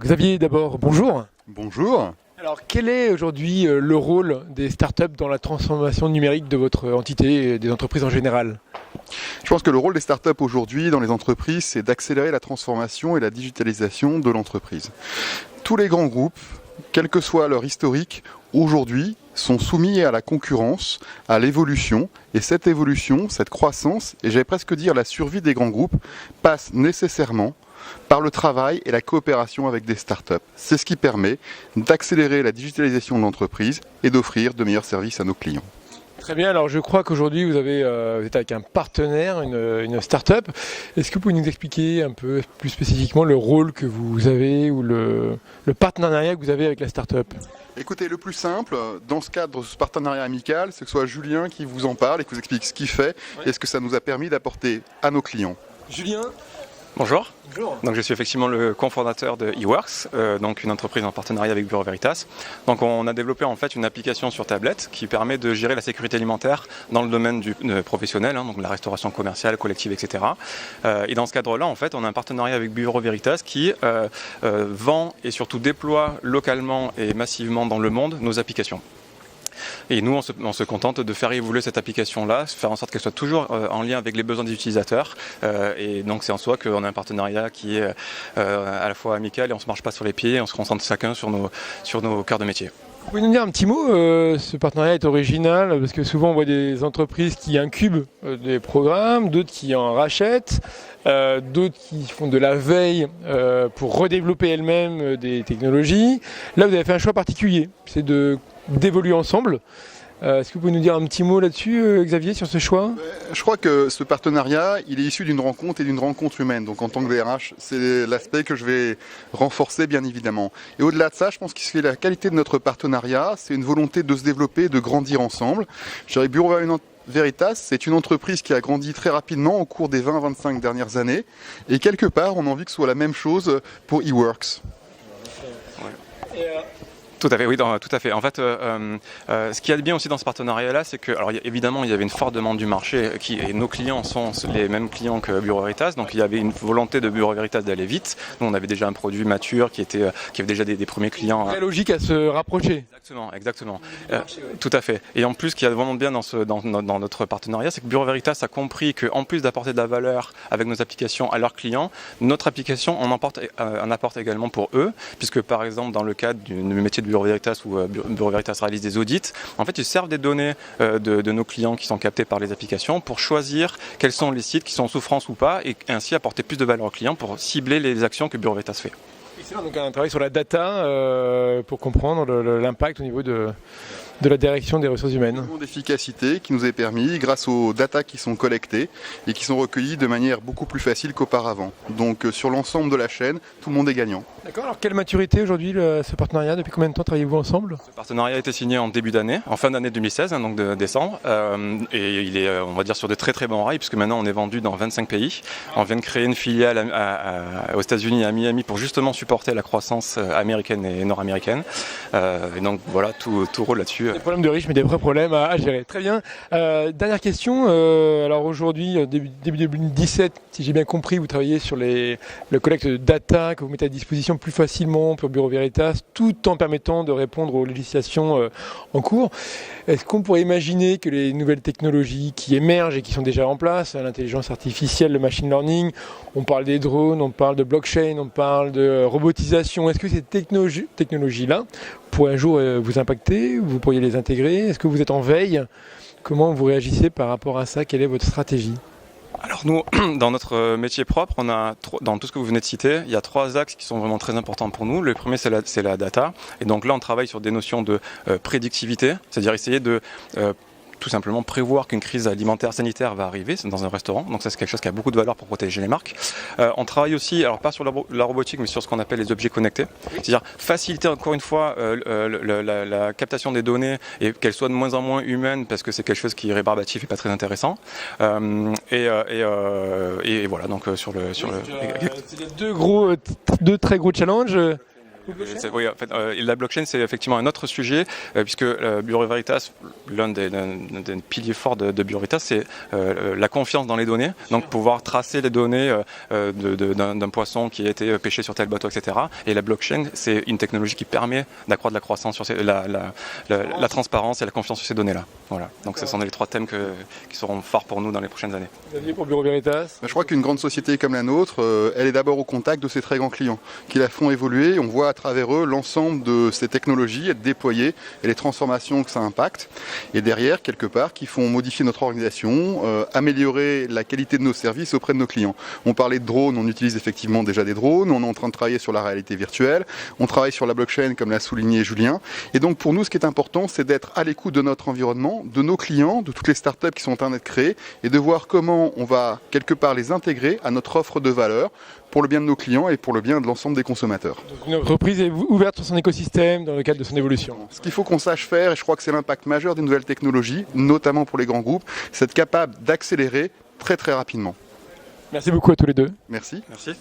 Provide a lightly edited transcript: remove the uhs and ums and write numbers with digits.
Xavier, d'abord, bonjour. Bonjour. Alors, quel est aujourd'hui le rôle des startups dans la transformation numérique de votre entité et des entreprises en général? Je pense que le rôle des startups aujourd'hui dans les entreprises, c'est d'accélérer la transformation et la digitalisation de l'entreprise. Tous les grands groupes, quel que soit leur historique, aujourd'hui sont soumis à la concurrence, à l'évolution, et cette évolution, cette croissance, et j'allais presque dire la survie des grands groupes, passe nécessairement par le travail et la coopération avec des startups. C'est ce qui permet d'accélérer la digitalisation de l'entreprise et d'offrir de meilleurs services à nos clients. Très bien, alors je crois qu'aujourd'hui vous êtes avec un partenaire, une start-up. Est-ce que vous pouvez nous expliquer un peu plus spécifiquement le rôle que vous avez ou le partenariat que vous avez avec la start-up? Écoutez, le plus simple, dans ce cadre de ce partenariat amical, c'est que ce soit Julien qui vous en parle et qui vous explique ce qu'il fait et ce que ça nous a permis d'apporter à nos clients. Julien? Bonjour. Bonjour. Donc je suis effectivement le cofondateur de eWorks, donc une entreprise en partenariat avec Bureau Veritas. Donc on a développé en fait une application sur tablette qui permet de gérer la sécurité alimentaire dans le domaine professionnel, donc la restauration commerciale, collective, etc. Et dans ce cadre-là, en fait, on a un partenariat avec Bureau Veritas qui vend et surtout déploie localement et massivement dans le monde nos applications. Et nous, on se contente de faire évoluer cette application-là, faire en sorte qu'elle soit toujours en lien avec les besoins des utilisateurs. Et donc, c'est en soi qu'on a un partenariat qui est à la fois amical et on ne se marche pas sur les pieds, on se concentre chacun sur nos cœurs de métier. Vous pouvez nous dire un petit mot, ce partenariat est original parce que souvent on voit des entreprises qui incubent des programmes, d'autres qui en rachètent, d'autres qui font de la veille pour redévelopper elles-mêmes des technologies. Là vous avez fait un choix particulier, c'est d'évoluer ensemble. Est-ce que vous pouvez nous dire un petit mot là-dessus, Xavier, sur ce choix? Je crois que ce partenariat, il est issu d'une rencontre et d'une rencontre humaine. Donc en tant que DRH, c'est l'aspect que je vais renforcer bien évidemment. Et au-delà de ça, je pense que c'est la qualité de notre partenariat, c'est une volonté de se développer, de grandir ensemble. Je dirais Bureau Veritas, c'est une entreprise qui a grandi très rapidement au cours des 20-25 dernières années. Et quelque part, on a envie que ce soit la même chose pour eWorks. Tout à fait, oui, tout à fait. En fait, ce qu'il y a de bien aussi dans ce partenariat-là, c'est que, alors évidemment, il y avait une forte demande du marché, et nos clients sont les mêmes clients que Bureau Veritas, donc il y avait une volonté de Bureau Veritas d'aller vite. Nous, on avait déjà un produit mature qui avait déjà des premiers clients. Très logique à se rapprocher. Exactement. Tout à fait. Et en plus, ce qu'il y a vraiment de bien dans notre partenariat, c'est que Bureau Veritas a compris qu'en plus d'apporter de la valeur avec nos applications à leurs clients, notre application en apporte également pour eux, puisque par exemple, dans le cadre du métier de Bureau Veritas où Bureau Veritas réalise des audits, en fait ils servent des données de nos clients qui sont captés par les applications pour choisir quels sont les sites qui sont en souffrance ou pas et ainsi apporter plus de valeur aux clients pour cibler les actions que Bureau Veritas fait. Excellent, donc un travail sur la data pour comprendre l'impact au niveau de la direction des ressources humaines. Un d'efficacité qui nous est permis grâce aux data qui sont collectées et qui sont recueillies de manière beaucoup plus facile qu'auparavant. Donc sur l'ensemble de la chaîne, tout le monde est gagnant. D'accord, alors quelle maturité aujourd'hui ce partenariat? Depuis combien de temps travaillez-vous ensemble? Ce partenariat a été signé en début d'année, en fin d'année 2016, donc de décembre, et il est, on va dire, sur de très très bons rails, puisque maintenant on est vendu dans 25 pays. On vient de créer une filiale aux États-Unis, à Miami, pour justement supporter la croissance américaine et nord-américaine. Et donc voilà, tout roule là-dessus. Des problèmes de riches, mais des vrais problèmes à gérer. Très bien. Dernière question. Alors aujourd'hui, début 2017, si j'ai bien compris, vous travaillez sur le collecte de data que vous mettez à disposition plus facilement pour Bureau Veritas, tout en permettant de répondre aux législations en cours. Est-ce qu'on pourrait imaginer que les nouvelles technologies qui émergent et qui sont déjà en place, l'intelligence artificielle, le machine learning, on parle des drones, on parle de blockchain, on parle de robotisation, est-ce que ces technologies-là pourraient un jour vous impacter? Vous pourriez les intégrer? Est-ce que vous êtes en veille? Comment vous réagissez par rapport à ça? Quelle est votre stratégie? Alors nous, dans notre métier propre, dans tout ce que vous venez de citer, il y a 3 axes qui sont vraiment très importants pour nous. Le premier, c'est la data. Et donc là, on travaille sur des notions de prédictivité, c'est-à-dire essayer de tout simplement prévoir qu'une crise alimentaire sanitaire va arriver dans un restaurant. Donc ça, c'est quelque chose qui a beaucoup de valeur pour protéger les marques. On travaille aussi, alors pas sur la robotique, mais sur ce qu'on appelle les objets connectés. C'est-à-dire faciliter encore une fois la captation des données et qu'elles soient de moins en moins humaines parce que c'est quelque chose qui est rébarbatif et pas très intéressant. Et voilà, donc sur le... C'est deux très gros challenges. Oui, en fait, la blockchain, c'est effectivement un autre sujet, puisque Bureau Veritas, l'un des piliers forts de Bureau Veritas, c'est la confiance dans les données. Donc pouvoir tracer les données d'un poisson qui a été pêché sur tel bateau, etc. Et la blockchain, c'est une technologie qui permet d'accroître la croissance sur la transparence et la confiance sur ces données-là. Voilà. Donc ce sont les 3 thèmes qui seront forts pour nous dans les prochaines années. Pour Bureau Veritas. Je crois qu'une grande société comme la nôtre, elle est d'abord au contact de ses très grands clients, qui la font évoluer. On voit à travers eux l'ensemble de ces technologies être déployées et les transformations que ça impacte. Et derrière, quelque part, qui font modifier notre organisation, améliorer la qualité de nos services auprès de nos clients. On parlait de drones, on utilise effectivement déjà des drones. On est en train de travailler sur la réalité virtuelle. On travaille sur la blockchain, comme l'a souligné Julien. Et donc pour nous, ce qui est important, c'est d'être à l'écoute de notre environnement, de nos clients, de toutes les startups qui sont en train d'être créées, et de voir comment on va quelque part les intégrer à notre offre de valeur pour le bien de nos clients et pour le bien de l'ensemble des consommateurs. Donc une entreprise est ouverte sur son écosystème dans le cadre de son évolution. Ce qu'il faut qu'on sache faire, et je crois que c'est l'impact majeur des nouvelles technologies, notamment pour les grands groupes, c'est être capable d'accélérer très très rapidement. Merci beaucoup à tous les deux. Merci. Merci.